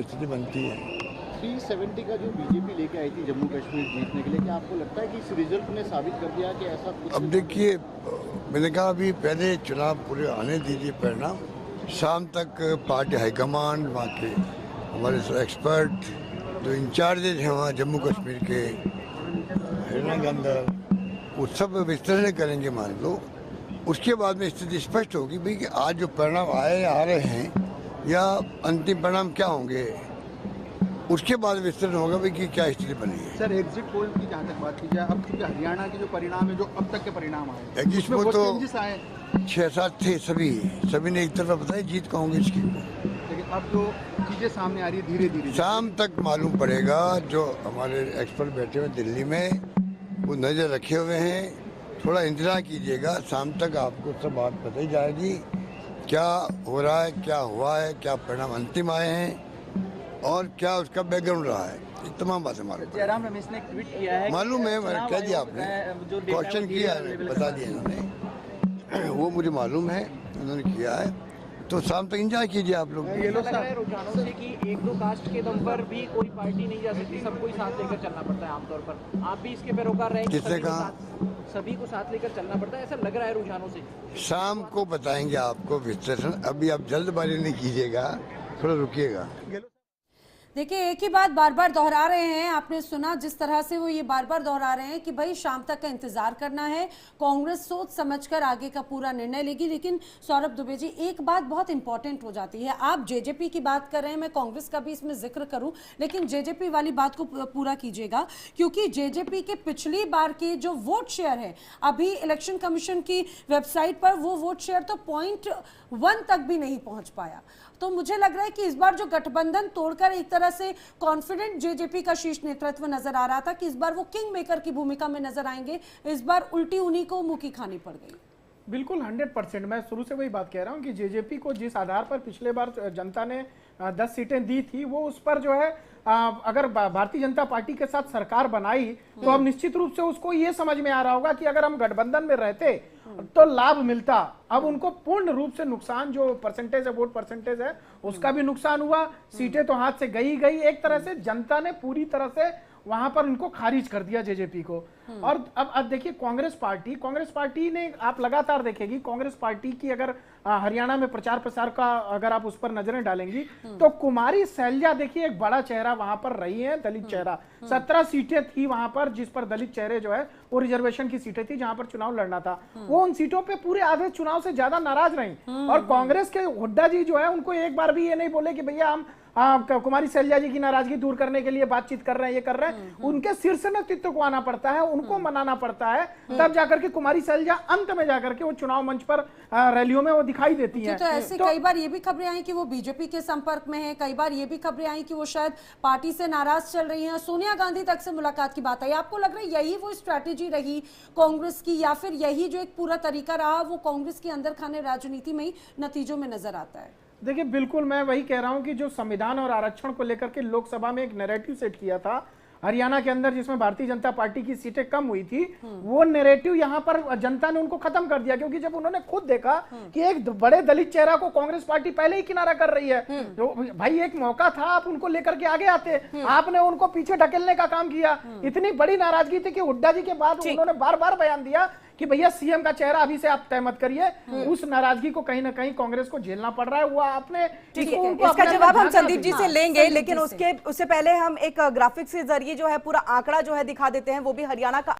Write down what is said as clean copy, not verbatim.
स्थिति बनती है। 370 का जो बीजेपी लेके आई थी जम्मू कश्मीर जीतने के लिए, क्या आपको लगता है कि इस रिजल्ट ने साबित कर दिया कि ऐसा कुछ? अब देखिए, मैंने कहा अभी पहले चुनाव पूरे आने दीजिए परिणाम। शाम तक पार्टी हाईकमान, वहाँ के हमारे एक्सपर्ट जो इंचार्जेज हैं वहाँ जम्मू कश्मीर के, हरियाणा के अंदर, वो सब विश्लेषण करेंगे मान लो। उसके बाद में स्थिति स्पष्ट होगी भाई कि आज जो परिणाम आ रहे हैं या अंतिम परिणाम क्या होंगे। उसके बाद विस्तृत होगा भाई कि क्या स्थिति बनी है। सर, एग्जिट पोल की जहाँ तक बात की जाए, अब क्योंकि हरियाणा के जो परिणाम है, जो अब तक के परिणाम आए, एग्जिट पोल तो चेंजेस आए, 6-7 थे, सभी ने एक तरफ बताया जीत कांग्रेस की। लेकिन अब जो चीजें सामने आ रही है धीरे धीरे, शाम तक मालूम पड़ेगा। जो हमारे एक्सपर्ट बैठे हुए दिल्ली में, वो नज़र रखे हुए हैं। थोड़ा इंतजार कीजिएगा, शाम तक आपको सब बात पता ही जाएगी क्या हो रहा है, क्या हुआ है, क्या परिणाम अंतिम आए हैं और क्या उसका बैकग्राउंड रहा है। ये तमाम बातें मालूम। जयराम रमेश ने एक ट्वीट किया है, मालूम है, कह दिया आपने, क्वेश्चन किया है, बता दिया इन्होंने, वो मुझे मालूम है, उन्होंने किया है। तो शाम तक इंतजार कीजिए आप लोग। ये लोग लग रहा है रुझानों से कि एक दो कास्ट के दम पर भी कोई पार्टी नहीं जा सकती, सबको ही साथ लेकर चलना पड़ता है आमतौर पर। आप भी इसके पैरोकार रहे? किसने कहा? सभी को साथ लेकर चलना पड़ता है, ऐसा लग रहा है रुझानों से। शाम को बताएंगे आपको विश्लेषण, अभी आप जल्दबाजी नहीं कीजिएगा, थोड़ा रुकिएगा। देखिए, एक ही बात बार बार दोहरा रहे हैं। आपने सुना जिस तरह से वो ये बार बार दोहरा रहे हैं कि भाई शाम तक का इंतजार करना है, कांग्रेस सोच समझकर आगे का पूरा निर्णय लेगी। लेकिन सौरभ दुबे जी, एक बात बहुत इंपॉर्टेंट हो जाती है। आप जेजेपी की बात कर रहे हैं, मैं कांग्रेस का भी इसमें जिक्र करूं, लेकिन जेजेपी वाली बात को पूरा कीजिएगा, क्योंकि जेजेपी के पिछली बार के जो वोट शेयर है, अभी इलेक्शन कमीशन की वेबसाइट पर वो वोट शेयर तो 0.1 तक भी नहीं पहुंच पाया। तो मुझे लग रहा है कि इस बार जो गठबंधन तोड़कर एक तरह से कॉन्फिडेंट जेजेपी का शीर्ष नेतृत्व नजर आ रहा था कि इस बार वो किंग मेकर की भूमिका में नजर आएंगे, इस बार उल्टी उन्हीं को मुंह खानी पड़ गई। बिल्कुल 100%। मैं शुरू से वही बात कह रहा हूं कि जेजेपी को जिस आधार पर पिछले बार जनता ने 10 सीटें दी थी, वो उस पर जो है अगर भारतीय जनता पार्टी के साथ सरकार बनाई तो अब निश्चित रूप से उसको ये समझ में आ रहा होगा कि अगर हम गठबंधन में रहते तो लाभ मिलता। अब उनको पूर्ण रूप से नुकसान, जो परसेंटेज है, वोट परसेंटेज है, उसका भी नुकसान हुआ। सीटें तो हाथ से गई। एक तरह से जनता ने पूरी तरह से वहां पर उनको खारिज कर दिया जेजेपी को। और अब देखिए, कांग्रेस पार्टी ने, आप लगातार देखेगी कांग्रेस पार्टी की, अगर हरियाणा में प्रचार प्रसार का अगर आप उस पर नजरें डालेंगी तो कुमारी सैलजा देखिए एक बड़ा चेहरा वहां पर रही है, दलित चेहरा। 17 सीटें थी वहां पर जिस पर दलित चेहरे जो है वो रिजर्वेशन की सीटें थी जहां पर चुनाव लड़ना था। वो उन सीटों पे पूरे आधे चुनाव से ज्यादा नाराज रही। और कांग्रेस के हुड्डा जी जो है उनको एक बार भी ये नहीं बोले कि भैया हम कुमारी सैलजा जी की नाराजगी दूर करने के लिए बातचीत कर रहे हैं, ये कर रहे हैं। उनके शीर्ष नेतृत्व को आना पड़ता है, उनको मनाना पड़ता है, तब जाकर के कुमारी सैलजा अंत में जाकर के वो चुनाव मंच पर रैलियों में वो दिखाई देती हैं। तो ऐसे कई बार ये भी खबरें आई कि वो बीजेपी के संपर्क में है, कई बार ये भी खबरें आई कि वो शायद पार्टी से नाराज चल रही हैं, सोनिया गांधी तक से मुलाकात की बात आई। आपको लग रहा है यही वो स्ट्रैटेजी रही कांग्रेस की, या फिर यही जो एक पूरा तरीका रहा वो कांग्रेस की अंदर खाने राजनीति में ही नतीजों में नजर आता है? देखिए, बिल्कुल मैं वही कह रहा हूं कि जो संविधान और आरक्षण को लेकर के लोकसभा में एक नैरेटिव सेट किया था हरियाणा के अंदर, जिसमें भारतीय जनता पार्टी की सीटें कम हुई थी, वो नैरेटिव यहां पर जनता ने उनको खत्म कर दिया। क्योंकि जब उन्होंने खुद देखा कि एक बड़े दलित चेहरा को कांग्रेस पार्टी पहले ही किनारा कर रही है, तो भाई एक मौका था, आप उनको लेकर के आगे आते, आपने उनको पीछे ढकेलने का काम किया। इतनी बड़ी नाराजगी थी कि हुड्डा जी के बाद उन्होंने बार बार बयान दिया कि भैया सीएम का चेहरा अभी से आप तय मत करिए। उस नाराजगी को कहीं ना कहीं कांग्रेस को झेलना पड़ रहा है। वो आपने इसका जवाब हम संदीप जी से लेंगे, लेकिन उससे पहले हम एक ग्राफिक्स के जरिए जो है पूरा आंकड़ा जो है दिखा देते हैं, वो भी हरियाणा का।